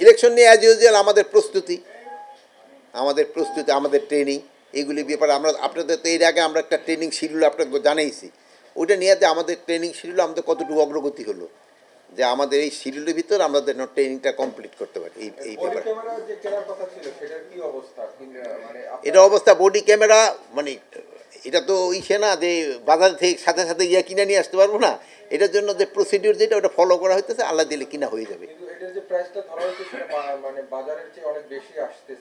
Election নিয়ে as usual আমাদের প্রস্তুতি, আমাদের ট্রেনিং, এইগুলি ব্যাপারে আমরা আপনাদের তো এর আগে আমরা একটা ট্রেনিং শিডিউল আপনাকে জানাইছি, ওইটা নিয়ে যে আমাদের ট্রেনিং শিডিউল আমাদের কতটুকু অগ্রগতি হলো, যে আমাদের এই শিডিউলের ভিতর আমরা যেন ট্রেনিংটা কমপ্লিট করতে পারি। এই ব্যাপারে এটা অবস্থা বডি ক্যামেরা মানে এটা তো ইসে না যে বাজার থেকে সাথে সাথে গিয়ে কিনে নিয়ে আসতে পারবো না, এটার জন্য যে প্রসিডিউর যেটা ওটা ফলো করা হইতেছে, আল্লাহ দিলে কিনা হয়ে যাবে।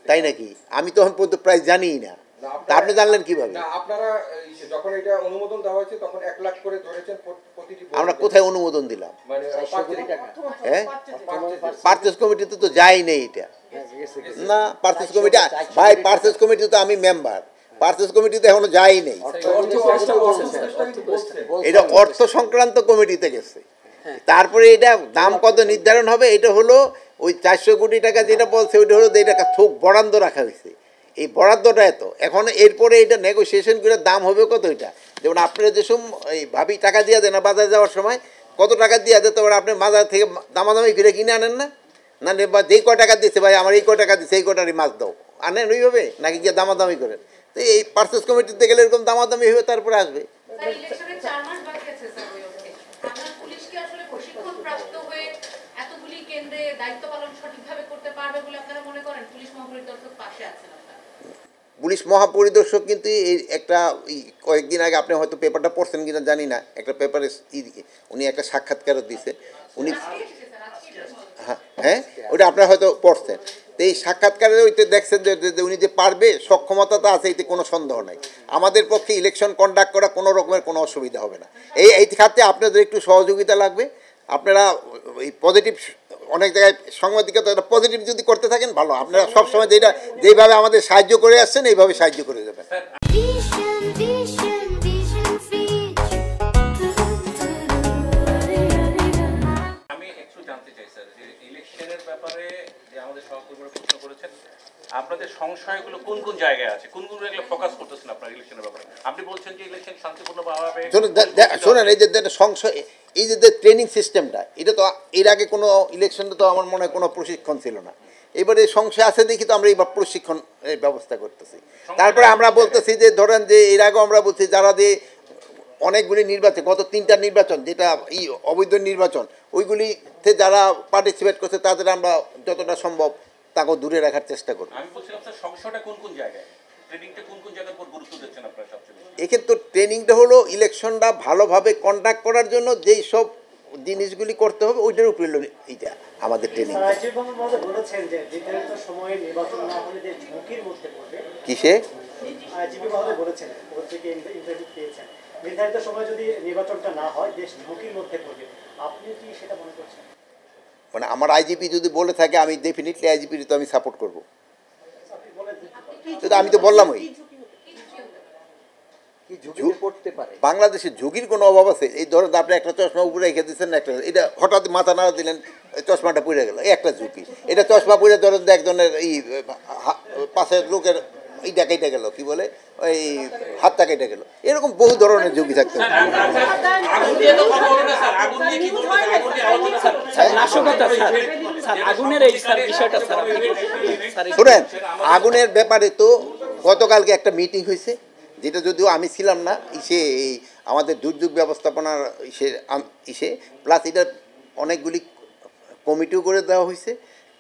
তাই নাকি? আমি তখন পর্যন্ত প্রাইস জানিই না, তা আপনি জানলেন কিভাবে? আপনারা যখন এটা অনুমোদন দেওয়া হয়েছে তখন 1 লাখ করে ধরেছেন প্রতিটি। আমরা কোথায় অনুমোদন দিলাম? হ্যাঁ, পারচেজ কমিটিতে তো যাই নেই এটা না। পারচেজ কমিটি ভাই, পারচেজ কমিটিতে তো আমি মেম্বার, পারচেজ কমিটিতে এখনো যাই নেই। এটা অর্থ সংক্রান্ত কমিটিতে গেছে। তারপরে এটা দাম কত নির্ধারণ হবে, এটা হলো ওই 400 কোটি টাকা যেটা বলছে ওইটা হলো এটা থোক বরাদ্দ রাখা হয়েছে। এই বরাদ্দটা এত, এখন এরপরে এটা নেগোসিয়েশন করে দাম হবে কত, এটা যেমন আপনারা যেসব এই ভাবি টাকা দিয়ে দেন না বাজারে যাওয়ার সময়, কত টাকা দিয়ে দিতে পারে আপনি বাজার থেকে দামাদামি করে কিনে আনেন না, না বা যেই কয় টাকা দিচ্ছে ভাই আমার এই কয় টাকা দিচ্ছে এই কয়টারই মাছ দাও, আনেন ওইভাবে নাকি গিয়ে দামাদামি করেন? তো এই পারচেজ কমিটিতে গেলে এরকম দামাদামি হবে, তারপরে আসবে। পুলিশ মহাপরিদর্শক কিন্তু এই একটা কয়েকদিন আগে আপনি হয়তো পেপারটা পড়ছেন কিনা জানি না, একটা পেপারে উনি একটা সাক্ষাৎকারও দিয়েছে উনি। হ্যাঁ, ওটা আপনারা হয়তো পড়ছেন। তো এই সাক্ষাৎকারে ওইতে দেখছেন যে উনি যে পারবে, সক্ষমতা তো আছে, এতে কোনো সন্দেহ নাই। আমাদের পক্ষে ইলেকশন কন্ডাক্ট করা কোনো রকমের কোনো অসুবিধা হবে না। এই খাতে আপনাদের একটু সহযোগিতা লাগবে। আপনারা এই পজিটিভ অনেক জায়গায় সাংবাদিকতা একটা পজিটিভ যদি করতে থাকেন ভালো, আপনারা সবসময় যেইভাবে আমাদের সাহায্য করে আসছেন এইভাবে সাহায্য করে যাবেন। আমি একটু জানতে চাই স্যার যে ইলেকশনের ব্যাপারে যে আমাদের সহকর্মীরা প্রশ্ন করেছেন, আপনাদের সংশয়গুলো কোন কোন জায়গায় আছে, কোন কোন জায়গায় ফোকাস করতেছেন আপনারা ইলেকশনের ব্যাপারে? আপনি বলছেন যে ইলেকশন শান্তিপূর্ণভাবে। শোনেন, এই যে সংশয়, এই যে ট্রেনিং সিস্টেমটা, এটা তো এর আগে কোনো ইলেকশনে তো আমার মনে হয় কোনো প্রশিক্ষণ ছিল না। এবারে সংশয় আছে দেখি তো আমরা এইবার প্রশিক্ষণ ব্যবস্থা করতেছি। তারপরে আমরা বলতেছি যে ধরেন যে এর আগেও আমরা বলছি যারা যে অনেকগুলি নির্বাচন, গত 3টা নির্বাচন যেটা এই অবৈধ নির্বাচন, ওইগুলিতে যারা পার্টিসিপেট করছে তাদের আমরা যতটা সম্ভব তাকেও দূরে রাখার চেষ্টা করব। আমি বলছিলাম স্যার সংশয়টা কোন কোন জায়গায়, ট্রেনিংটা কোন কোন জায়গার উপর গুরুত্ব দিচ্ছেন আপনারা সবচেয়ে বেশি? এক্ষেত্রে ট্রেনিংটা হলো ইলেকশনটা ভালোভাবে কন্ডাক্ট করার জন্য যেই সব জিনিসগুলি করতে হবে ওইটার উপরে এইটা আমাদের ট্রেনিং। কিসে নির্ধারিত সময় যদি নির্বাচনটা না হয় দেশ ঝুঁকির মধ্যে পড়বে, আপনি কি সেটা মনে করছেন? মানে আমার আইজিপি যদি বলে থাকে আমি ডেফিনেটলি আইজিপির তো আমি সাপোর্ট করবো। আমি তো বললাম ওই বাংলাদেশের ঝুঁকির কোনো অভাব আছে? এই ধরেন আপনি একটা চশমা উপরে রেখে দিচ্ছেন, একটা এটা হঠাৎ মাথা নাড়া দিলেন, চশমাটা পড়ে গেল, এই একটা ঝুঁকি। এটা চশমা পড়ে ধরেন একজনের এই পাশের লোকের এইটা কেটে গেল, কি বলে ওই হাতটা কেটে গেল, এরকম বহু ধরনের ঝুঁকি থাকতে পারে। শোনেন, আগুনের ব্যাপারে তো গতকালকে একটা মিটিং হয়েছে, যেটা যদিও আমি ছিলাম না, এই আমাদের দুর্যোগ ব্যবস্থাপনার ইসে প্লাস এটা অনেকগুলি কমিটিও করে দেওয়া হয়েছে,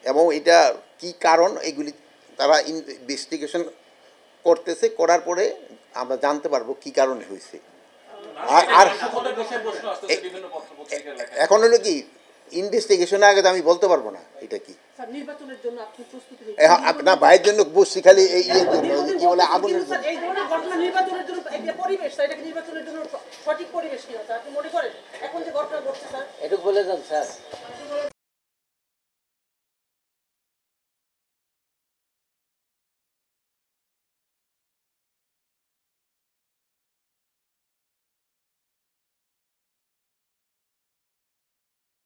এবং এটা কি কারণ এগুলি তারা ইনভেস্টিগেশন করতেছে, করার পরে আমরা জানতে পারবো কি কারণে হয়েছে। আর এখন হলো কি ইনভেস্টিগেশনের আগে আমি বলতে পারবো না এটা কি না, ভাইয়ের জন্য বসছি খালি এই কি বলে আগুনের জন্য। এটুকু বলে যান স্যার।